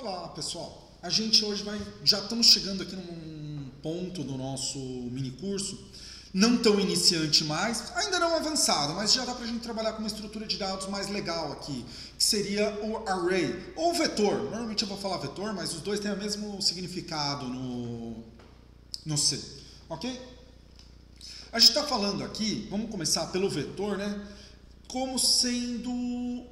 Olá, pessoal. A gente hoje já estamos chegando aqui num ponto do nosso mini curso, não tão iniciante mais, ainda não avançado, mas já dá para a gente trabalhar com uma estrutura de dados mais legal aqui, que seria o array, ou vetor. Normalmente eu vou falar vetor, mas os dois têm o mesmo significado no C, ok? A gente está falando aqui, vamos começar pelo vetor, né? Como sendo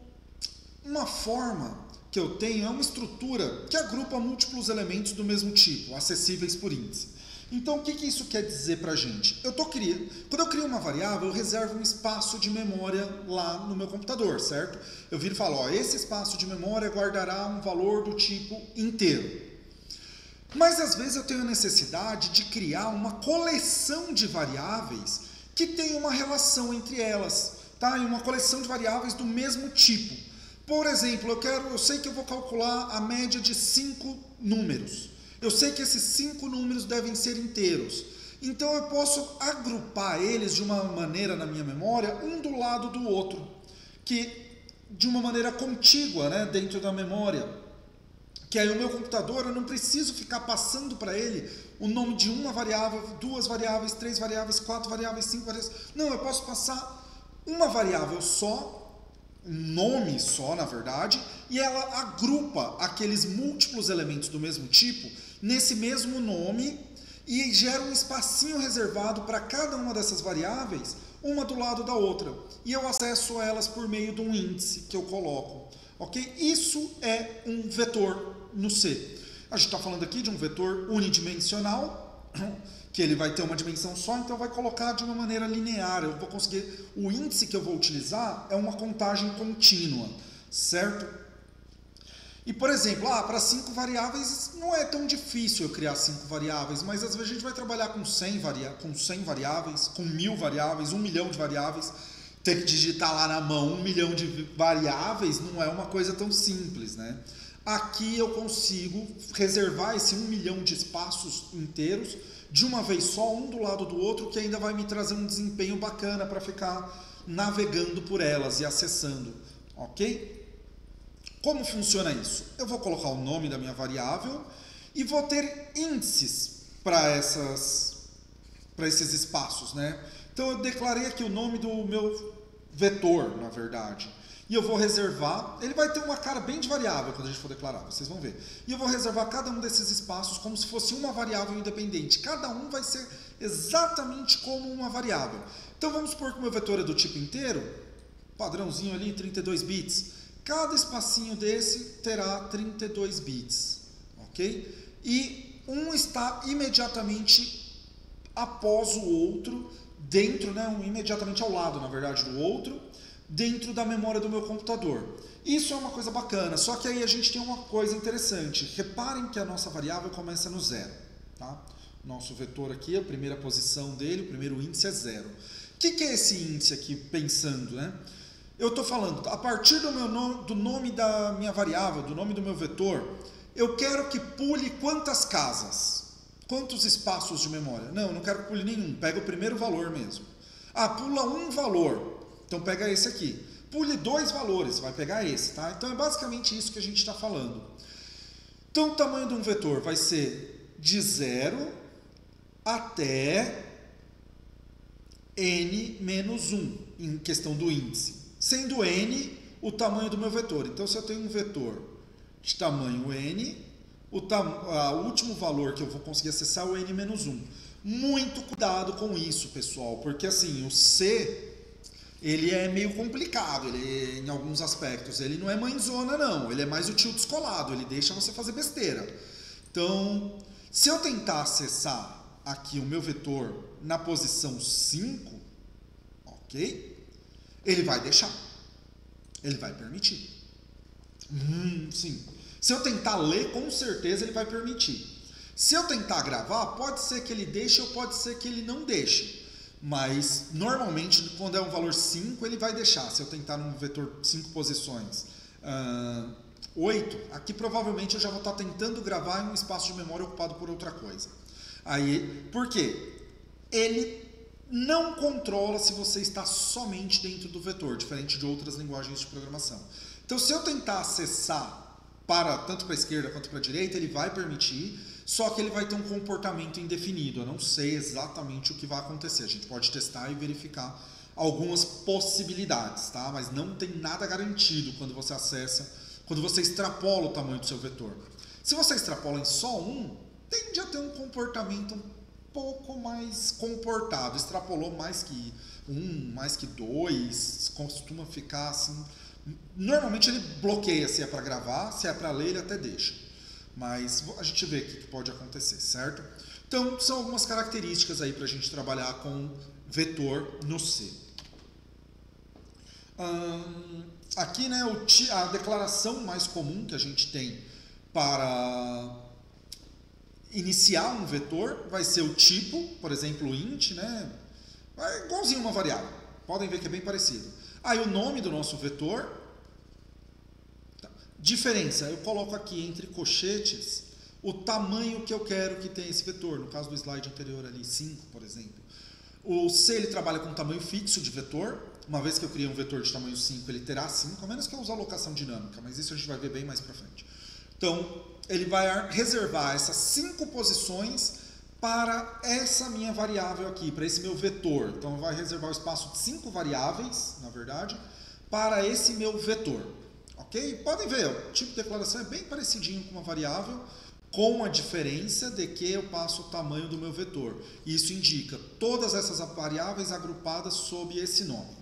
uma forma que eu tenho, é uma estrutura que agrupa múltiplos elementos do mesmo tipo, acessíveis por índice. Então, o que isso quer dizer para a gente? Quando eu crio uma variável, eu reservo um espaço de memória lá no meu computador, certo? Eu viro e falo, ó, esse espaço de memória guardará um valor do tipo inteiro. Mas, às vezes, eu tenho a necessidade de criar uma coleção de variáveis que tem uma relação entre elas, tá? E uma coleção de variáveis do mesmo tipo. Por exemplo, eu sei que eu vou calcular a média de 5 números. Eu sei que esses 5 números devem ser inteiros. Então eu posso agrupar eles de uma maneira na minha memória, um do lado do outro, que de uma maneira contígua, né, dentro da memória. Que aí o meu computador, eu não preciso ficar passando para ele o nome de uma variável, 2 variáveis, 3 variáveis, 4 variáveis, 5 variáveis. Não, eu posso passar uma variável só, um nome só, na verdade, e ela agrupa aqueles múltiplos elementos do mesmo tipo nesse mesmo nome e gera um espacinho reservado para cada uma dessas variáveis, uma do lado da outra. E eu acesso elas por meio de um índice que eu coloco. Ok? Isso é um vetor no C. A gente está falando aqui de um vetor unidimensional, que ele vai ter uma dimensão só, então vai colocar de uma maneira linear. Eu vou conseguir, o índice que eu vou utilizar é uma contagem contínua, certo? E, por exemplo, para 5 variáveis não é tão difícil eu criar 5 variáveis, mas às vezes a gente vai trabalhar com 100 variáveis, com 1000 variáveis, 1 milhão de variáveis. Ter que digitar lá na mão 1 milhão de variáveis não é uma coisa tão simples, né? Aqui eu consigo reservar esse 1 milhão de espaços inteiros de uma vez só, um do lado do outro, que ainda vai me trazer um desempenho bacana para ficar navegando por elas e acessando, ok? Como funciona isso? Eu vou colocar o nome da minha variável e vou ter índices para esses espaços, né? Então eu declarei aqui o nome do meu vetor, na verdade. E eu vou reservar, ele vai ter uma cara bem de variável quando a gente for declarar, vocês vão ver. E eu vou reservar cada um desses espaços como se fosse uma variável independente. Cada um vai ser exatamente como uma variável. Então vamos supor que o meu vetor é do tipo inteiro, padrãozinho ali, 32 bits. Cada espacinho desse terá 32 bits, ok? E um está imediatamente após o outro, dentro, né, imediatamente ao lado, na verdade, do outro, dentro da memória do meu computador. Isso é uma coisa bacana, só que aí a gente tem uma coisa interessante. Reparem que a nossa variável começa no 0. Tá? Nosso vetor aqui, a primeira posição dele, o primeiro índice é 0. O que é esse índice aqui, pensando, né? Eu estou falando, a partir do nome da minha variável, do nome do meu vetor, eu quero que pule quantas casas? Quantos espaços de memória? Não, eu não quero que pule nenhum, pega o primeiro valor mesmo. Pula um valor. Então pega esse aqui. Pule 2 valores, vai pegar esse, tá? Então é basicamente isso que a gente está falando. Então o tamanho de um vetor vai ser de 0 até n menos 1, em questão do índice. Sendo n o tamanho do meu vetor. Então se eu tenho um vetor de tamanho n, o último valor que eu vou conseguir acessar é o n menos 1. Muito cuidado com isso, pessoal, porque assim, o C... ele é meio complicado, em alguns aspectos. Ele não é mãezona, não. Ele é mais o tio descolado. Ele deixa você fazer besteira. Então, se eu tentar acessar aqui o meu vetor na posição 5, ok? Ele vai deixar. Ele vai permitir. Sim. Se eu tentar ler, com certeza ele vai permitir. Se eu tentar gravar, pode ser que ele deixe ou pode ser que ele não deixe. Mas, normalmente, quando é um valor 5, ele vai deixar. Se eu tentar num vetor 5 posições, 8, aqui provavelmente eu já vou estar tentando gravar em um espaço de memória ocupado por outra coisa. Aí, por quê? Ele não controla se você está somente dentro do vetor, diferente de outras linguagens de programação. Então, se eu tentar acessar tanto para a esquerda quanto para a direita, ele vai permitir, só que ele vai ter um comportamento indefinido. Eu não sei exatamente o que vai acontecer. A gente pode testar e verificar algumas possibilidades, tá? Mas não tem nada garantido quando você extrapola o tamanho do seu vetor. Se você extrapola em só um, tende a ter um comportamento um pouco mais comportado. Extrapolou mais que um, mais que dois, costuma ficar assim. Normalmente ele bloqueia se é para gravar, se é para ler ele até deixa. Mas a gente vê o que pode acontecer, certo? Então são algumas características aí para a gente trabalhar com vetor no C. Aqui, né, a declaração mais comum que a gente tem para iniciar um vetor vai ser o tipo, por exemplo, o int, né? É igualzinho uma variável. Podem ver que é bem parecido. Aí o nome do nosso vetor. Tá. Diferença, eu coloco aqui entre colchetes o tamanho que eu quero que tenha esse vetor. No caso do slide anterior ali, 5, por exemplo. O C ele trabalha com tamanho fixo de vetor. Uma vez que eu criei um vetor de tamanho 5, ele terá 5, a menos que eu use alocação dinâmica, mas isso a gente vai ver bem mais para frente. Então, ele vai reservar essas 5 posições para essa minha variável aqui, para esse meu vetor. Então, vai reservar o espaço de 5 variáveis, na verdade, para esse meu vetor. Ok? Podem ver, o tipo de declaração é bem parecidinho com uma variável, com a diferença de que eu passo o tamanho do meu vetor. Isso indica todas essas variáveis agrupadas sob esse nome.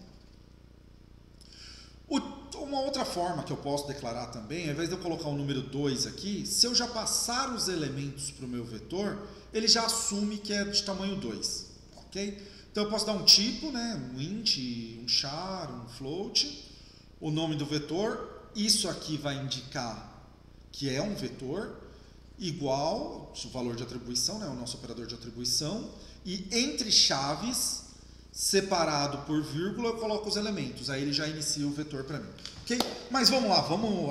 Uma outra forma que eu posso declarar também, ao invés de eu colocar o número 2 aqui, se eu já passar os elementos para o meu vetor, ele já assume que é de tamanho 2. Ok? Então eu posso dar um tipo, né, um int, um char, um float, o nome do vetor. Isso aqui vai indicar que é um vetor, igual o valor de atribuição, né, o nosso operador de atribuição, e entre chaves, separado por vírgula, eu coloco os elementos, aí ele já inicia o vetor para mim. Ok? Mas vamos lá,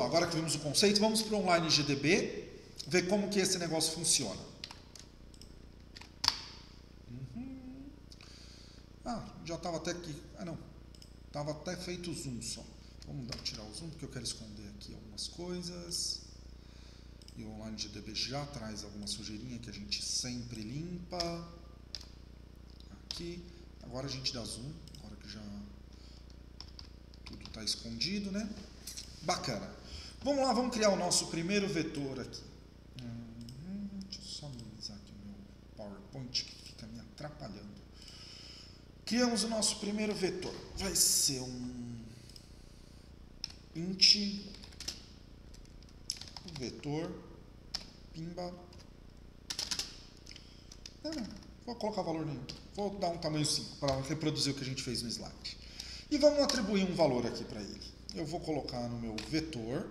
agora que vimos o conceito, vamos para o online GDB, ver como que esse negócio funciona. Já estava até aqui, não, estava até feito o zoom só. Vamos tirar o zoom, porque eu quero esconder aqui algumas coisas. E o online GDB já traz alguma sujeirinha que a gente sempre limpa. Aqui. Agora a gente dá zoom, agora que já tudo está escondido, né? Bacana. Vamos lá, vamos criar o nosso primeiro vetor aqui. Deixa eu só minimizar aqui o meu PowerPoint que fica me atrapalhando. Criamos o nosso primeiro vetor. Vai ser um int vetor pimba. Não vou colocar valor nenhum. Vou dar um tamanho 5 para reproduzir o que a gente fez no slide. E vamos atribuir um valor aqui para ele. Eu vou colocar no meu vetor,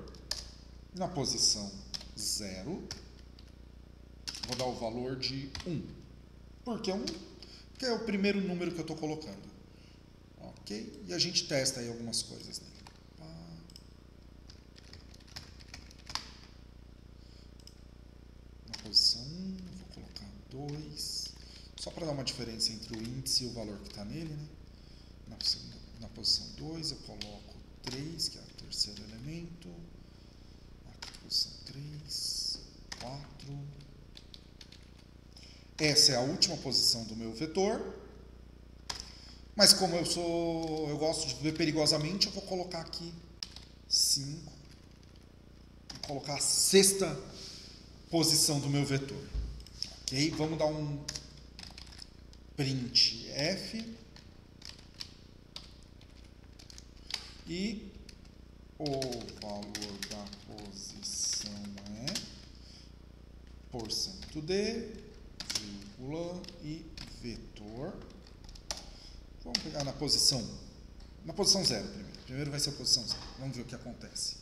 na posição 0, vou dar o valor de 1. Por que 1? Porque é o primeiro número que eu estou colocando. Ok? E a gente testa aí algumas coisas nele. Na posição 1, vou colocar 2. Só para dar uma diferença entre o índice e o valor que está nele, né? Na posição 2 eu coloco 3, que é o terceiro elemento. Aqui, posição 3, 4. Essa é a última posição do meu vetor. Mas como eu gosto de ver perigosamente, eu vou colocar aqui 5. Vou colocar a 6ª posição do meu vetor. Ok? Vamos dar um print f e o valor da posição é %d, vírgula e vetor. Vamos pegar na posição 0 primeiro. Primeiro vai ser a posição 0. Vamos ver o que acontece.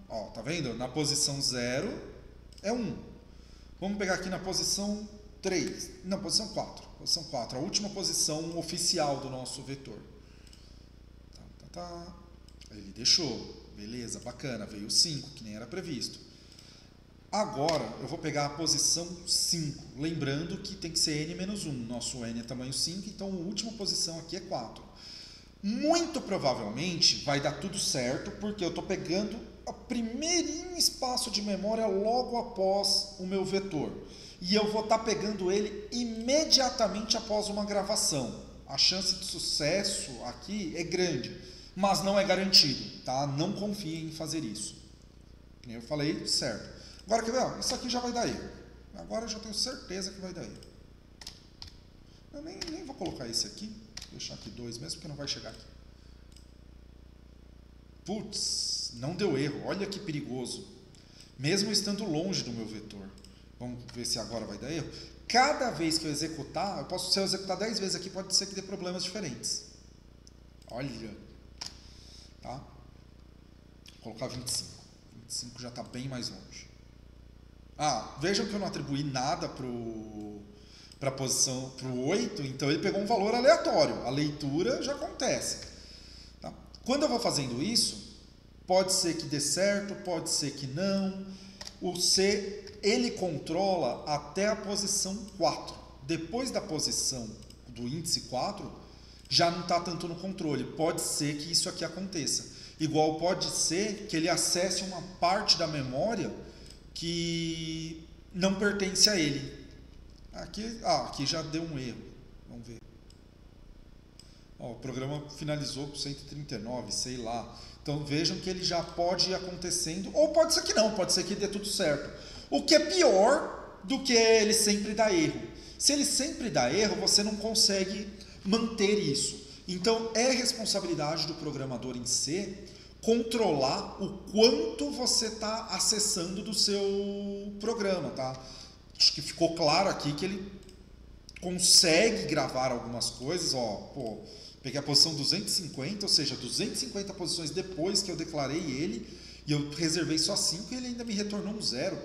Ó, tá vendo? Na posição 0 é 1. Vamos pegar aqui na posição 3. Não, posição 4. Posição 4, a última posição oficial do nosso vetor. Ele deixou. Beleza, bacana. Veio 5, que nem era previsto. Agora, eu vou pegar a posição 5. Lembrando que tem que ser n-1. Nosso n é tamanho 5, então a última posição aqui é 4. Muito provavelmente vai dar tudo certo, porque eu estou pegando o primeirinho espaço de memória logo após o meu vetor. E eu vou estar pegando ele imediatamente após uma gravação. A chance de sucesso aqui é grande, mas não é garantido, tá? Não confie em fazer isso. Como eu falei, certo. Agora, quer ver? Ó, isso aqui já vai dar erro. Agora eu já tenho certeza que vai dar erro. Eu nem vou colocar esse aqui. Vou deixar aqui 2 mesmo, porque não vai chegar aqui. Putz, não deu erro. Olha que perigoso. Mesmo estando longe do meu vetor. Vamos ver se agora vai dar erro. Cada vez que eu executar, se eu executar 10 vezes aqui, pode ser que dê problemas diferentes. Olha. Tá? Vou colocar 25. 25 já está bem mais longe. Vejam que eu não atribuí nada para a posição, para o 8, então ele pegou um valor aleatório. A leitura já acontece. Tá? Quando eu vou fazendo isso, pode ser que dê certo, pode ser que não. O C, ele controla até a posição 4. Depois da posição do índice 4, já não está tanto no controle. Pode ser que isso aqui aconteça. Igual pode ser que ele acesse uma parte da memória que não pertence a ele. Aqui já deu um erro. Vamos ver. O programa finalizou com 139, sei lá. Então vejam que ele já pode ir acontecendo, ou pode ser que não, pode ser que dê tudo certo. O que é pior do que ele sempre dar erro. Se ele sempre dá erro, você não consegue manter isso. Então é responsabilidade do programador em C controlar o quanto você está acessando do seu programa, tá? Acho que ficou claro aqui que ele consegue gravar algumas coisas, peguei a posição 250, ou seja, 250 posições depois que eu declarei ele, e eu reservei só 5 e ele ainda me retornou um 0.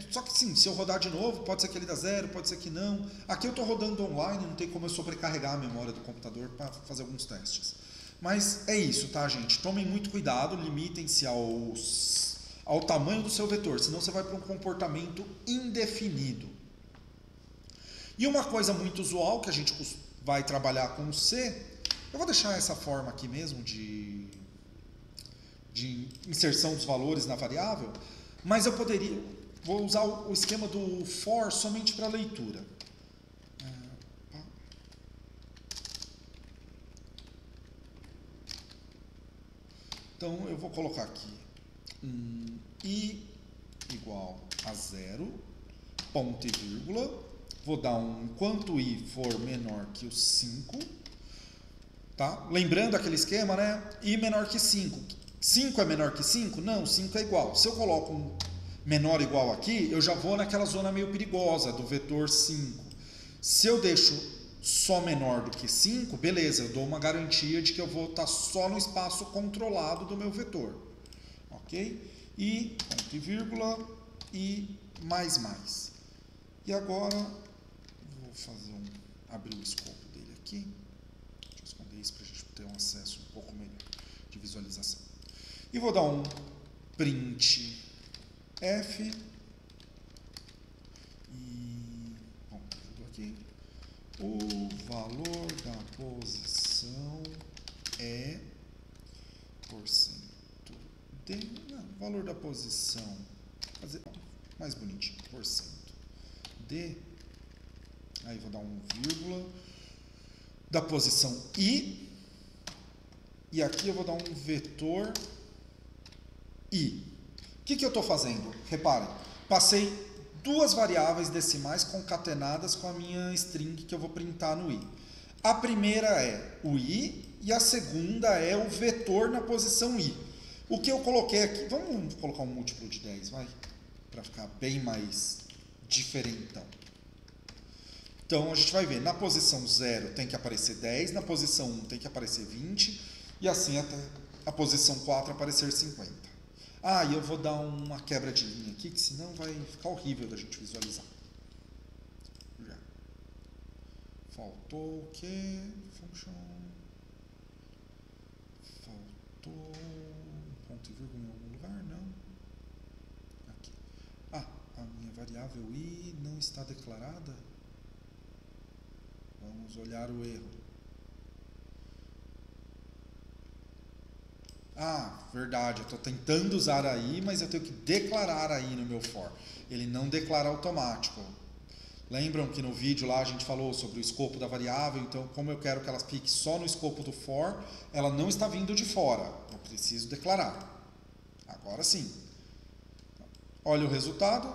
Só que sim, se eu rodar de novo, pode ser que ele dá 0, pode ser que não. Aqui eu estou rodando online, não tem como eu sobrecarregar a memória do computador para fazer alguns testes. Mas é isso, tá, gente? Tomem muito cuidado, limitem-se ao tamanho do seu vetor, senão você vai para um comportamento indefinido. E uma coisa muito usual que a gente vai trabalhar com o C, eu vou deixar essa forma aqui mesmo de inserção dos valores na variável, mas vou usar o esquema do for somente para leitura. Então eu vou colocar aqui i igual a 0, ponto e vírgula, vou dar enquanto i for menor que o 5, tá? Lembrando aquele esquema, né? I menor que 5. 5 é menor que 5? Não, 5 é igual. Se eu coloco um menor ou igual aqui, eu já vou naquela zona meio perigosa do vetor 5. Se eu deixo só menor do que 5, beleza, eu dou uma garantia de que eu vou estar só no espaço controlado do meu vetor. Ok? E, ponto e vírgula, e mais. E agora, vou abrir o escopo dele aqui. Deixa eu esconder isso para a gente ter um acesso um pouco melhor de visualização. E vou dar um print f e aqui. O valor da posição é porcento de... Não, o valor da posição, fazer mais bonitinho, porcento de... Aí vou dar um vírgula da posição i, e aqui eu vou dar um vetor i. O que eu estou fazendo? Reparem, passei 2 variáveis decimais concatenadas com a minha string que eu vou printar no i. A primeira é o i e a segunda é o vetor na posição i. O que eu coloquei aqui, vamos colocar um múltiplo de 10, vai, para ficar bem mais diferentão. Então a gente vai ver, na posição 0 tem que aparecer 10, na posição 1 tem que aparecer 20 e assim até a posição 4 aparecer 50. E eu vou dar uma quebra de linha aqui, que senão vai ficar horrível da gente visualizar. Já. Faltou o quê? Function. Faltou ponto e vírgula em algum lugar? Não. Aqui. A minha variável i não está declarada. Vamos olhar o erro. Ah, verdade, eu estou tentando usar AI, mas eu tenho que declarar AI no meu for. Ele não declara automático. Lembram que no vídeo lá a gente falou sobre o escopo da variável, então como eu quero que ela fique só no escopo do for, ela não está vindo de fora, eu preciso declarar. Agora sim. Olha o resultado,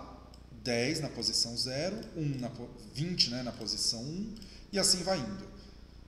10 na posição 0, 20 na posição 1 e assim vai indo.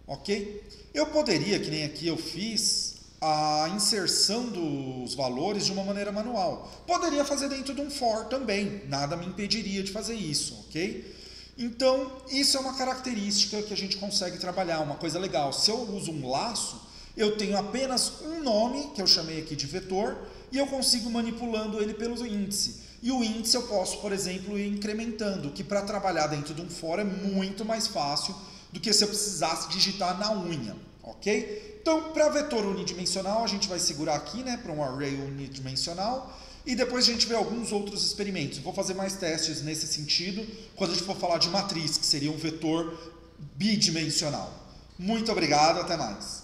Ok? Eu poderia, que nem aqui eu fiz, a inserção dos valores de uma maneira manual. Poderia fazer dentro de um for também, nada me impediria de fazer isso, ok? Então, isso é uma característica que a gente consegue trabalhar, uma coisa legal. Se eu uso um laço, eu tenho apenas um nome, que eu chamei aqui de vetor, e eu consigo manipulando ele pelo índice. E o índice eu posso, por exemplo, ir incrementando, que para trabalhar dentro de um for é muito mais fácil do que se eu precisasse digitar na unha, ok? Então, para vetor unidimensional, a gente vai segurar aqui, né, para um array unidimensional, e depois a gente vê alguns outros experimentos. Vou fazer mais testes nesse sentido quando a gente for falar de matriz, que seria um vetor bidimensional. Muito obrigado, até mais.